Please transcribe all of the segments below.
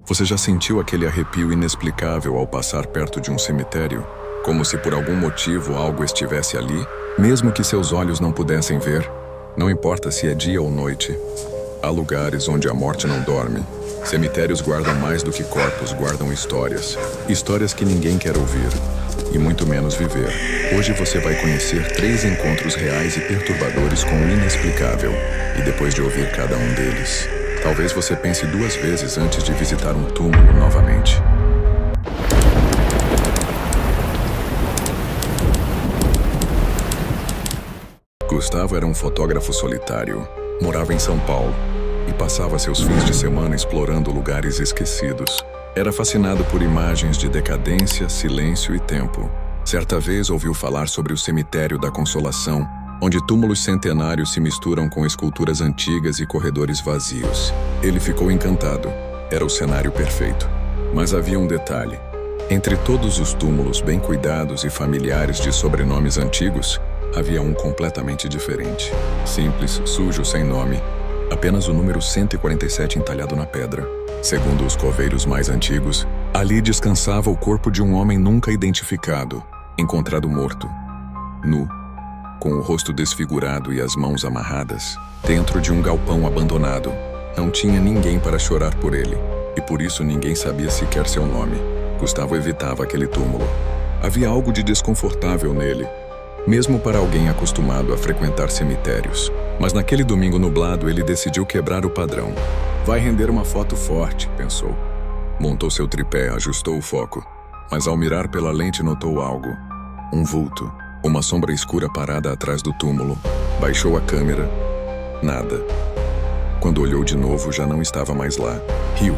Você já sentiu aquele arrepio inexplicável ao passar perto de um cemitério? Como se por algum motivo algo estivesse ali, mesmo que seus olhos não pudessem ver? Não importa se é dia ou noite. Há lugares onde a morte não dorme. Cemitérios guardam mais do que corpos, guardam histórias. Histórias que ninguém quer ouvir, e muito menos viver. Hoje você vai conhecer 3 encontros reais e perturbadores com o inexplicável. E depois de ouvir cada um deles, talvez você pense 2 vezes antes de visitar um túmulo novamente. Gustavo era um fotógrafo solitário. Morava em São Paulo e passava seus fins de semana explorando lugares esquecidos. Era fascinado por imagens de decadência, silêncio e tempo. Certa vez ouviu falar sobre o cemitério da Consolação, onde túmulos centenários se misturam com esculturas antigas e corredores vazios. Ele ficou encantado. Era o cenário perfeito. Mas havia um detalhe. Entre todos os túmulos bem cuidados e familiares de sobrenomes antigos, havia um completamente diferente. Simples, sujo, sem nome. Apenas o número 147 entalhado na pedra. Segundo os coveiros mais antigos, ali descansava o corpo de um homem nunca identificado, encontrado morto, nu, com o rosto desfigurado e as mãos amarradas, dentro de um galpão abandonado. Não tinha ninguém para chorar por ele, e por isso ninguém sabia sequer seu nome. Gustavo evitava aquele túmulo. Havia algo de desconfortável nele, mesmo para alguém acostumado a frequentar cemitérios. Mas naquele domingo nublado ele decidiu quebrar o padrão. Vai render uma foto forte, pensou. Montou seu tripé, ajustou o foco, mas ao mirar pela lente notou algo. Um vulto, uma sombra escura parada atrás do túmulo. Baixou a câmera. Nada. Quando olhou de novo, já não estava mais lá. Riu,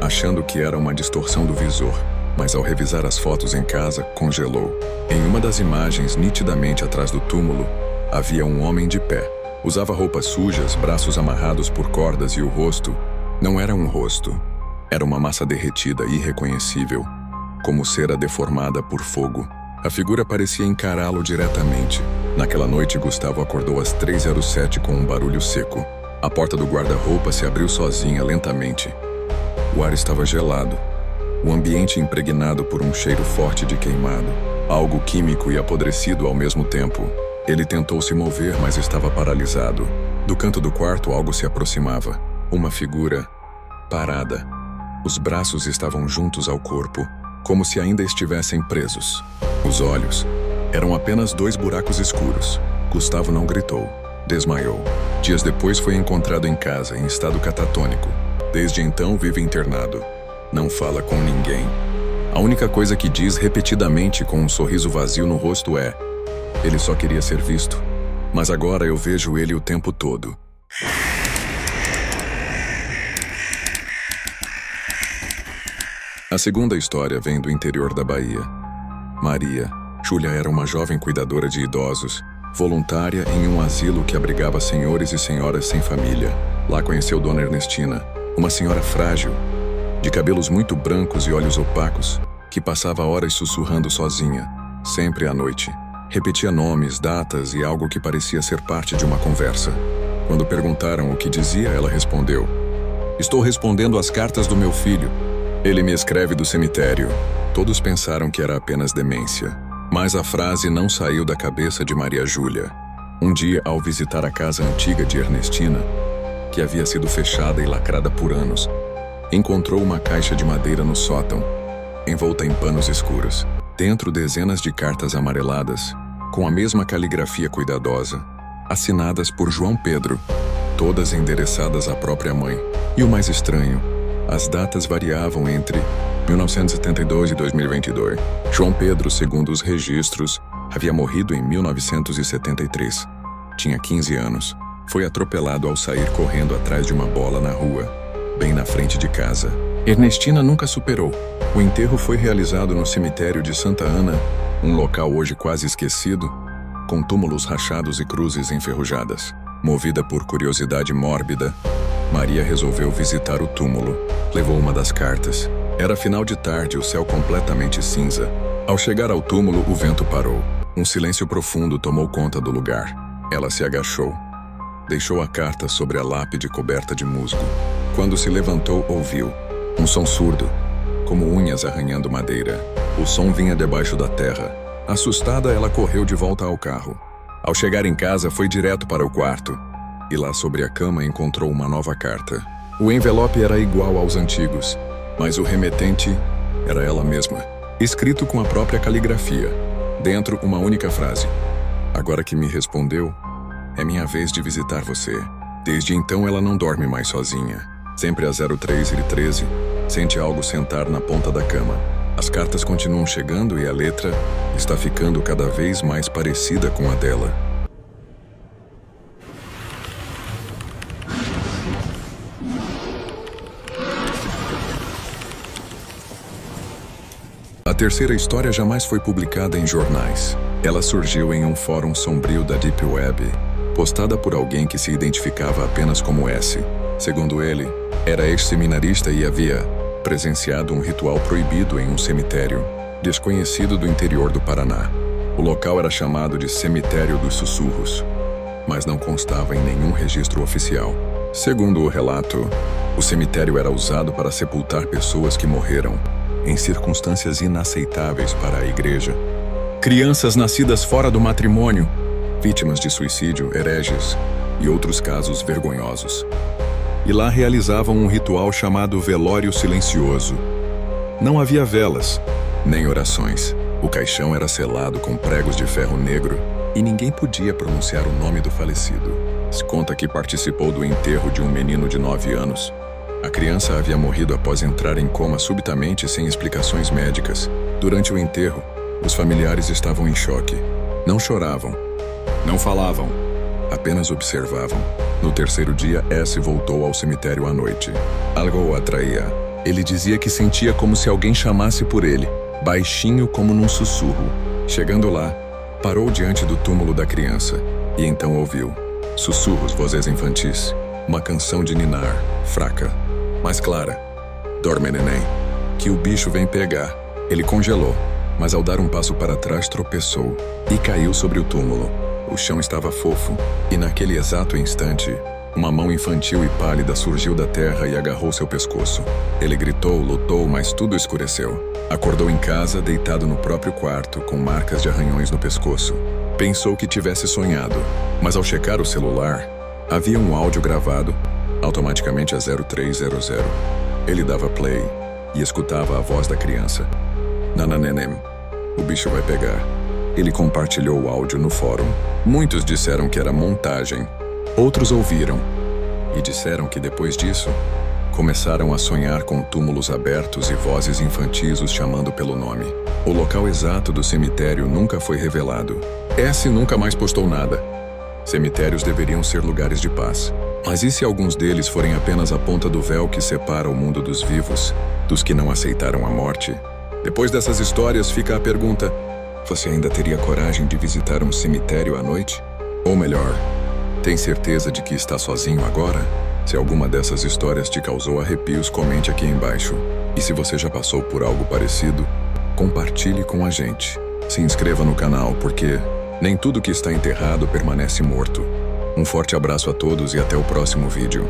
achando que era uma distorção do visor, mas ao revisar as fotos em casa, congelou. Em uma das imagens, nitidamente atrás do túmulo, havia um homem de pé. Usava roupas sujas, braços amarrados por cordas e o rosto não era um rosto. Era uma massa derretida, irreconhecível, como cera deformada por fogo. A figura parecia encará-lo diretamente. Naquela noite, Gustavo acordou às 3h07 com um barulho seco. A porta do guarda-roupa se abriu sozinha, lentamente. O ar estava gelado, o ambiente impregnado por um cheiro forte de queimado, algo químico e apodrecido ao mesmo tempo. Ele tentou se mover, mas estava paralisado. Do canto do quarto, algo se aproximava. Uma figura parada. Os braços estavam juntos ao corpo, como se ainda estivessem presos. Os olhos eram apenas 2 buracos escuros. Gustavo não gritou. Desmaiou. Dias depois foi encontrado em casa, em estado catatônico. Desde então vive internado. Não fala com ninguém. A única coisa que diz repetidamente com um sorriso vazio no rosto é: ele só queria ser visto, mas agora eu vejo ele o tempo todo. A segunda história vem do interior da Bahia. Maria. Júlia era uma jovem cuidadora de idosos, voluntária em um asilo que abrigava senhores e senhoras sem família. Lá conheceu Dona Ernestina, uma senhora frágil, de cabelos muito brancos e olhos opacos, que passava horas sussurrando sozinha, sempre à noite. Repetia nomes, datas e algo que parecia ser parte de uma conversa. Quando perguntaram o que dizia, ela respondeu: "Estou respondendo às cartas do meu filho. Ele me escreve do cemitério." Todos pensaram que era apenas demência, mas a frase não saiu da cabeça de Maria Júlia. Um dia, ao visitar a casa antiga de Ernestina, que havia sido fechada e lacrada por anos, encontrou uma caixa de madeira no sótão, envolta em panos escuros. Dentro, dezenas de cartas amareladas, com a mesma caligrafia cuidadosa, assinadas por João Pedro, todas endereçadas à própria mãe. E o mais estranho, as datas variavam entre 1972 e 2022. João Pedro, segundo os registros, havia morrido em 1973. Tinha 15 anos. Foi atropelado ao sair correndo atrás de uma bola na rua, bem na frente de casa. Ernestina nunca superou. O enterro foi realizado no cemitério de Santa Ana, um local hoje quase esquecido, com túmulos rachados e cruzes enferrujadas. Movida por curiosidade mórbida, Maria resolveu visitar o túmulo. Levou uma das cartas. Era final de tarde, o céu completamente cinza. Ao chegar ao túmulo, o vento parou. Um silêncio profundo tomou conta do lugar. Ela se agachou. Deixou a carta sobre a lápide coberta de musgo. Quando se levantou, ouviu: Um som surdo, como unhas arranhando madeira. O som vinha debaixo da terra. Assustada, ela correu de volta ao carro. Ao chegar em casa, foi direto para o quarto. E lá sobre a cama encontrou uma nova carta. O envelope era igual aos antigos, mas o remetente era ela mesma, escrito com a própria caligrafia. Dentro, uma única frase. Agora que me respondeu, é minha vez de visitar você. Desde então, ela não dorme mais sozinha. Sempre às 03h13, sente algo sentar na ponta da cama. As cartas continuam chegando e a letra está ficando cada vez mais parecida com a dela. A terceira história jamais foi publicada em jornais. Ela surgiu em um fórum sombrio da Deep Web, postada por alguém que se identificava apenas como S. Segundo ele, era ex-seminarista e havia presenciado um ritual proibido em um cemitério desconhecido do interior do Paraná. O local era chamado de Cemitério dos Sussurros, mas não constava em nenhum registro oficial. Segundo o relato, o cemitério era usado para sepultar pessoas que morreram em circunstâncias inaceitáveis para a igreja. Crianças nascidas fora do matrimônio, vítimas de suicídio, hereges e outros casos vergonhosos. E lá realizavam um ritual chamado velório silencioso. Não havia velas, nem orações. O caixão era selado com pregos de ferro negro e ninguém podia pronunciar o nome do falecido. Se conta que participou do enterro de um menino de 9 anos. A criança havia morrido após entrar em coma subitamente sem explicações médicas. Durante o enterro, os familiares estavam em choque. Não choravam, não falavam, apenas observavam. No terceiro dia, S voltou ao cemitério à noite. Algo o atraía. Ele dizia que sentia como se alguém chamasse por ele, baixinho como num sussurro. Chegando lá, parou diante do túmulo da criança e então ouviu sussurros, vozes infantis, uma canção de ninar, fraca, mas clara. Dorme, neném, que o bicho vem pegar. Ele congelou, mas ao dar um passo para trás tropeçou e caiu sobre o túmulo. O chão estava fofo e naquele exato instante, uma mão infantil e pálida surgiu da terra e agarrou seu pescoço. Ele gritou, lutou, mas tudo escureceu. Acordou em casa, deitado no próprio quarto, com marcas de arranhões no pescoço. Pensou que tivesse sonhado, mas ao checar o celular, havia um áudio gravado, automaticamente a 0300. Ele dava play e escutava a voz da criança. Nananenem, o bicho vai pegar. Ele compartilhou o áudio no fórum. Muitos disseram que era montagem. Outros ouviram e disseram que depois disso, começaram a sonhar com túmulos abertos e vozes infantis os chamando pelo nome. O local exato do cemitério nunca foi revelado. S nunca mais postou nada. Cemitérios deveriam ser lugares de paz. Mas e se alguns deles forem apenas a ponta do véu que separa o mundo dos vivos, dos que não aceitaram a morte? Depois dessas histórias fica a pergunta: você ainda teria coragem de visitar um cemitério à noite? Ou melhor, tem certeza de que está sozinho agora? Se alguma dessas histórias te causou arrepios, comente aqui embaixo. E se você já passou por algo parecido, compartilhe com a gente. Se inscreva no canal, porque nem tudo que está enterrado permanece morto. Um forte abraço a todos e até o próximo vídeo.